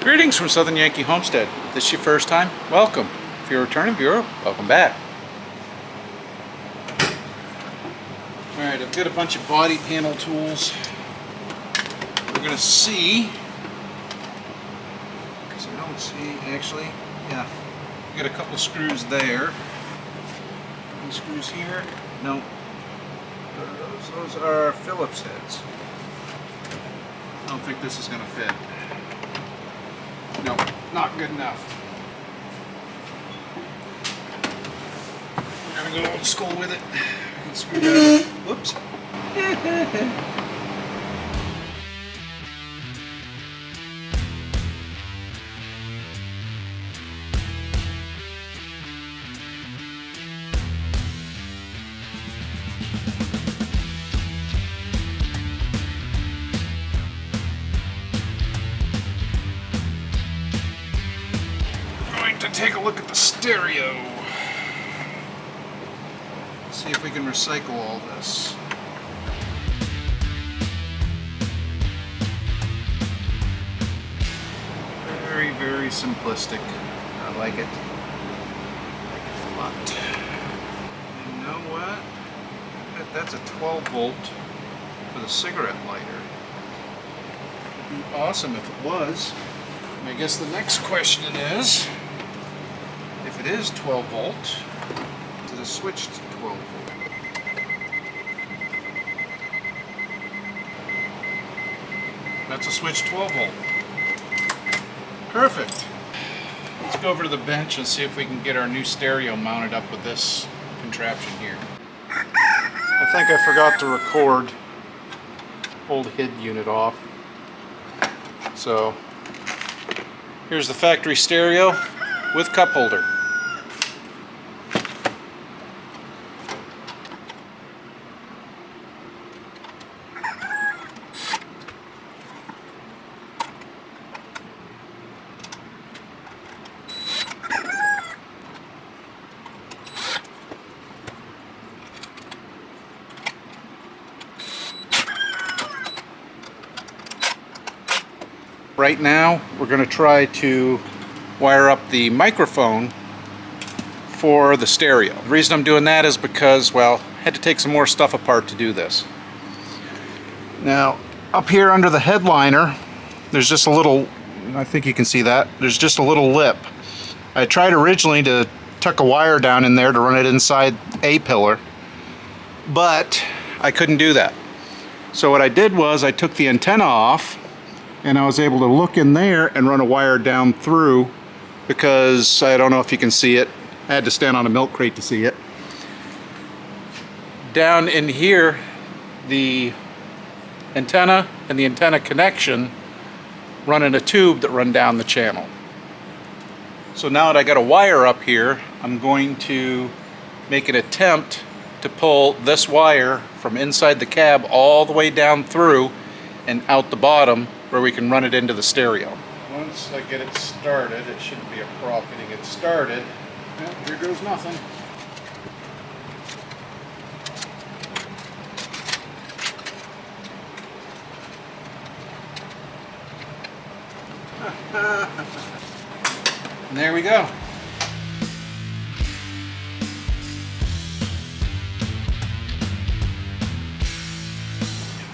Greetings from Southern Yankee Homestead. If this is your first time, welcome. If you're a returning viewer, welcome back. Alright, I've got a bunch of body panel tools. We're going to see, because I don't see, actually, yeah, we got a couple screws there. Any screws here? No. Those are Phillips heads. I don't think this is going to fit. No, not good enough. We're gonna go old school with it. Screwdriver. Whoops. To take a look at the stereo. See if we can recycle all this. Very, very simplistic. I like it. But you know what? That's a 12 volt for the cigarette lighter. It'd be awesome if it was. And I guess the next question is, if it is 12 volt, is it switched to 12 volt? That's a switched 12 volt. Perfect. Let's go over to the bench and see if we can get our new stereo mounted up with this contraption here. I think I forgot to record. Old HID unit off. So here's the factory stereo with cup holder. Right now, we're going to try to wire up the microphone for the stereo. The reason I'm doing that is because, well, I had to take some more stuff apart to do this. Now, up here under the headliner, there's just a little, I think you can see that, there's just a little lip. I tried originally to tuck a wire down in there to run it inside a pillar, but I couldn't do that. So what I did was I took the antenna off, and I was able to look in there and run a wire down through, because I don't know if you can see it. I had to stand on a milk crate to see it. Down in here, the antenna and the antenna connection run in a tube that run down the channel. So now that I got a wire up here, I'm going to make an attempt to pull this wire from inside the cab all the way down through and out the bottom, where we can run it into the stereo. Once I get it started, it shouldn't be a problem getting it started. Well, here goes nothing. And there we go.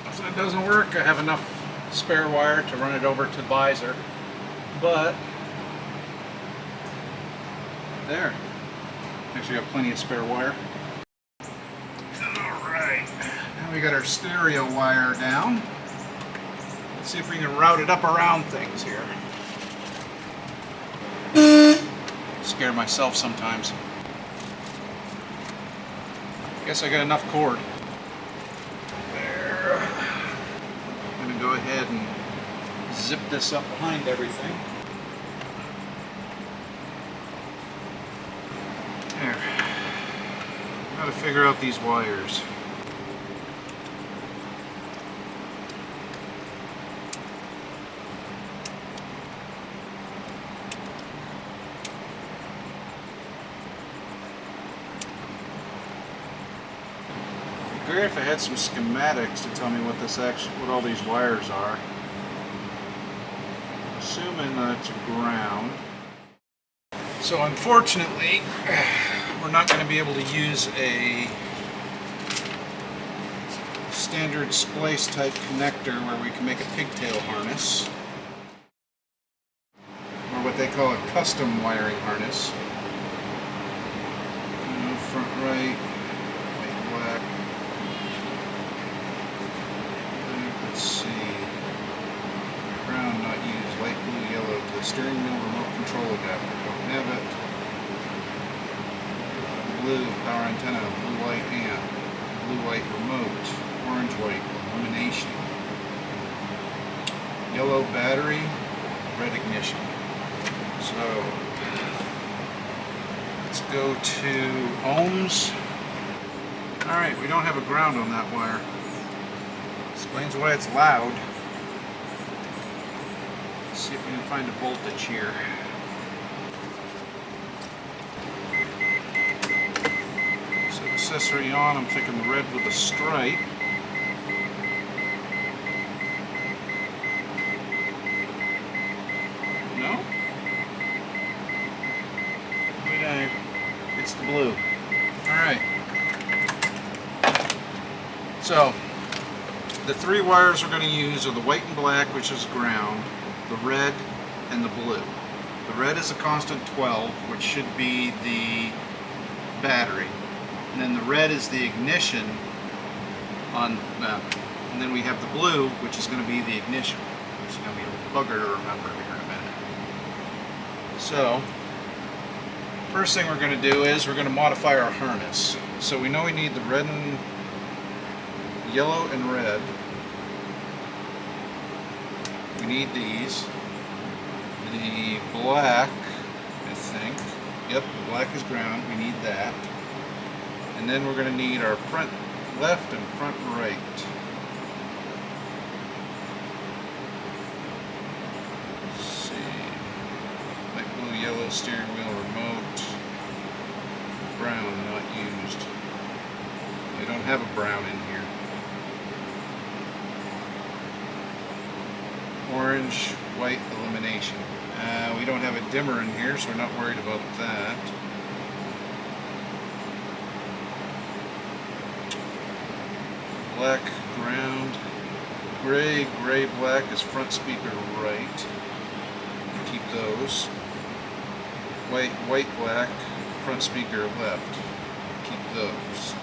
If that doesn't work, I have enough spare wire to run it over to the visor, but there, actually got plenty of spare wire. Alright, now we got our stereo wire down. Let's see if we can route it up around things here. Scare myself sometimes. Guess I got enough cord. Go ahead and zip this up behind everything. There. Got to figure out these wires. Great if I had some schematics to tell me what this what all these wires are. assuming that's ground. So unfortunately, we're not going to be able to use a standard splice type connector where we can make a pigtail harness, or what they call a custom wiring harness. Front right, white, black. Let's see. Brown not used, light blue, yellow to the steering wheel remote control adapter. Don't have it. Blue power antenna, blue white amp, blue white remote, orange white illumination, yellow battery, red ignition. So let's go to ohms. Alright, we don't have a ground on that wire. Explains why it's loud. Let's see if we can find a voltage here. So accessory on, I'm thinking the red with a stripe. No? It's the blue. Alright. So, the three wires we're going to use are the white and black, which is ground, the red, and the blue. The red is a constant 12, which should be the battery. And then the red is the ignition on that. And then we have the blue, which is going to be the ignition, which is going to be a bugger to remember here in a minute. So, first thing we're going to do is we're going to modify our harness. So we know we need the red and yellow and red. We need these. The black, I think. Yep, the black is ground. We need that. And then we're going to need our front left and front right. Let's see. Light blue, yellow steering wheel remote. Brown not used. I don't have a brown in here. Orange, white illumination. We don't have a dimmer in here, so we're not worried about that. Black, ground. Gray, gray, black is front speaker right. Keep those. White, white, black, front speaker left. Keep those.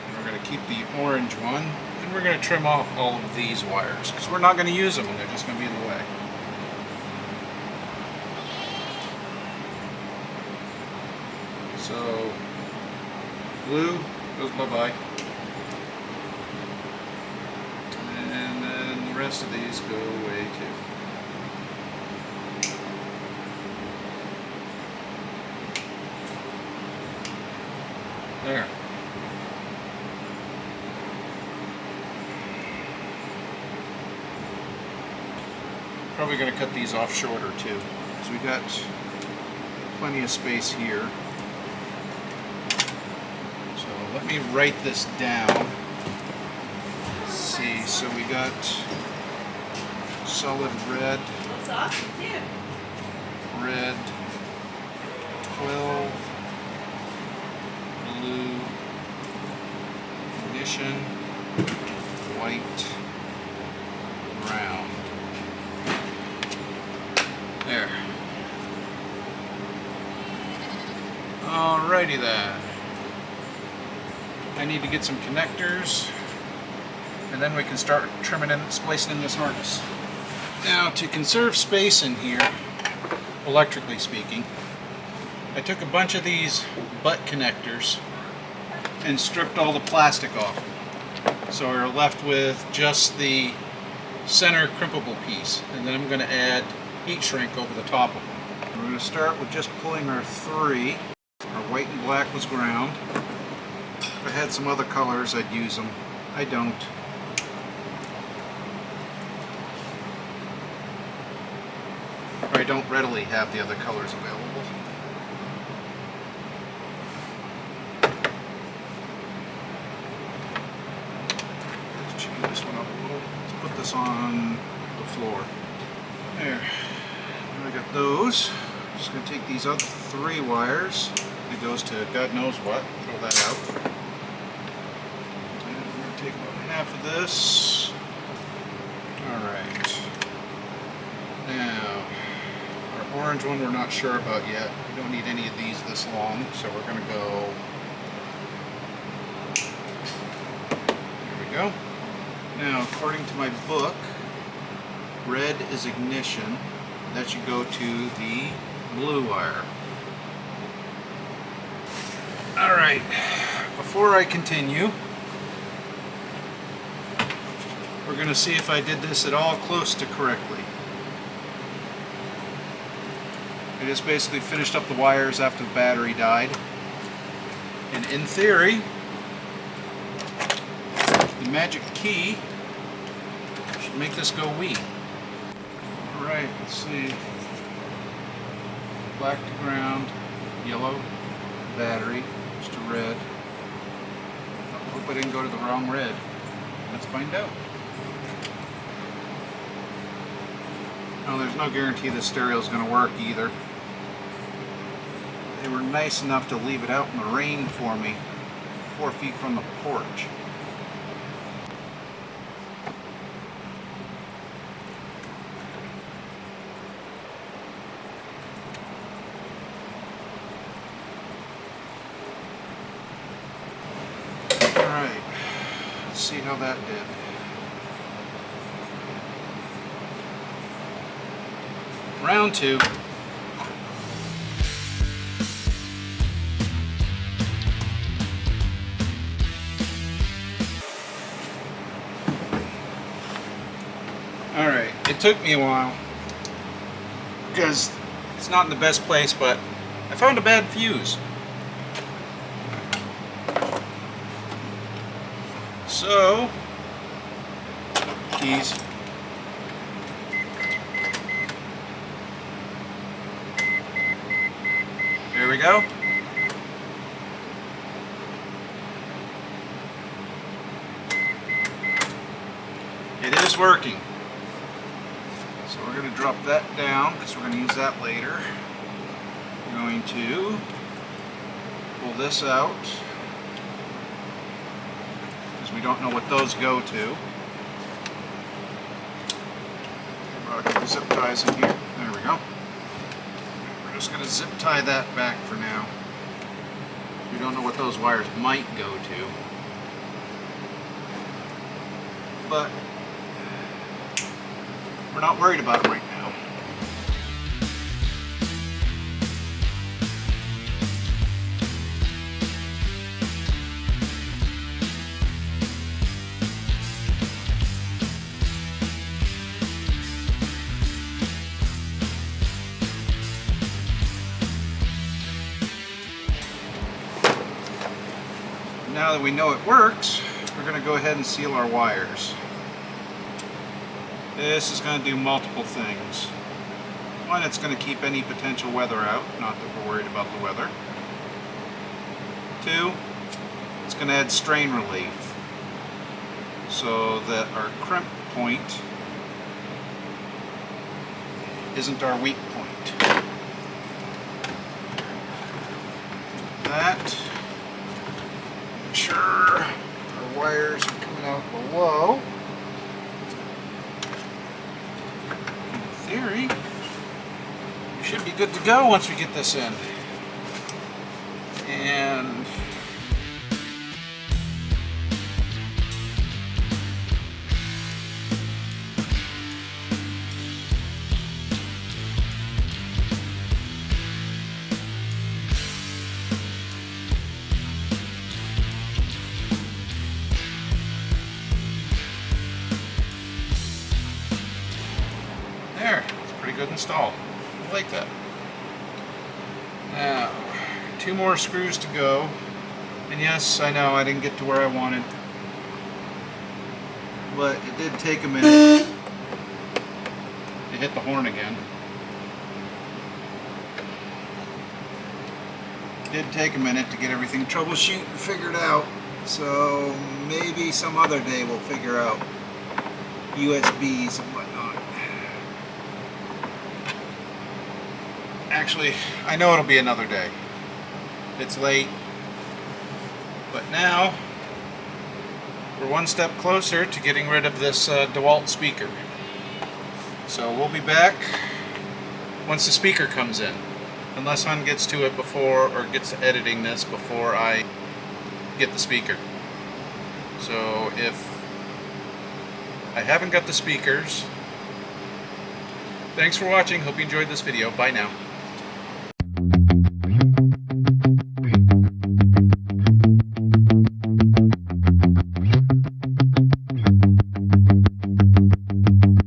And we're going to keep the orange one. And we're going to trim off all of these wires because we're not going to use them and they're just going to be in the way. So, blue goes bye-bye. And then the rest of these go away too. There. Probably going to cut these off shorter too, because we got plenty of space here. So let me write this down. Let's see, so we got solid red, red, 12, blue, ignition, white, brown. There. Alrighty then. I need to get some connectors and then we can start trimming and splicing in this harness. Now, to conserve space in here, electrically speaking, I took a bunch of these butt connectors and stripped all the plastic off. So we're left with just the center crimpable piece, and then I'm going to add heat shrink over the top of them. We're going to start with just pulling our three. Our white and black was ground. If I had some other colors, I'd use them. I don't. Or I don't readily have the other colors available. Let's change this one up a little. Let's put the what's on the floor. There. Now I got those. Just going to take these other 3 wires. It goes to God knows what. Throw that out. And I'm going to take about half of this. Alright. Now, our orange one we're not sure about yet. We don't need any of these this long, so we're going to go. There we go. Now, according to my book, red is ignition. That should go to the blue wire. Alright, before I continue, we're going to see if I did this at all close to correctly. I just basically finished up the wires after the battery died. And in theory, the magic key should make this go wee. Alright, let's see. Black to ground, yellow, battery, just a red. I hope I didn't go to the wrong red. Let's find out. Now, there's no guarantee this stereo is going to work either. They were nice enough to leave it out in the rain for me, 4 feet from the porch. Alright, let's see how that did. Round 2. Alright, it took me a while because it's not in the best place, but I found a bad fuse. So, keys. There we go. It is working. So we're going to drop that down because we're going to use that later. We're going to pull this out because we don't know what those go to. I'll get the zip ties in here. There we go. We're just going to zip tie that back for now. We don't know what those wires might go to. But we're not worried about them right now. Now that we know it works, we're going to go ahead and seal our wires. This is going to do multiple things. One, it's going to keep any potential weather out, not that we're worried about the weather. Two, it's going to add strain relief so that our crimp point isn't our weak point. That. Make sure our wires are coming out below. In theory, we should be good to go once we get this in. And there, it's a pretty good install. I like that. Now, 2 more screws to go. And yes, I know I didn't get to where I wanted. But it did take a minute to hit the horn again. It did take a minute to get everything troubleshoot and figured out. So maybe some other day we'll figure out USBs and whatnot. Actually, I know it'll be another day. It's late, but now we're one step closer to getting rid of this DeWalt speaker. So we'll be back once the speaker comes in, unless Hun gets to it before, or gets to editing this before I get the speaker. So if I haven't got the speakers, thanks for watching. Hope you enjoyed this video. Bye now.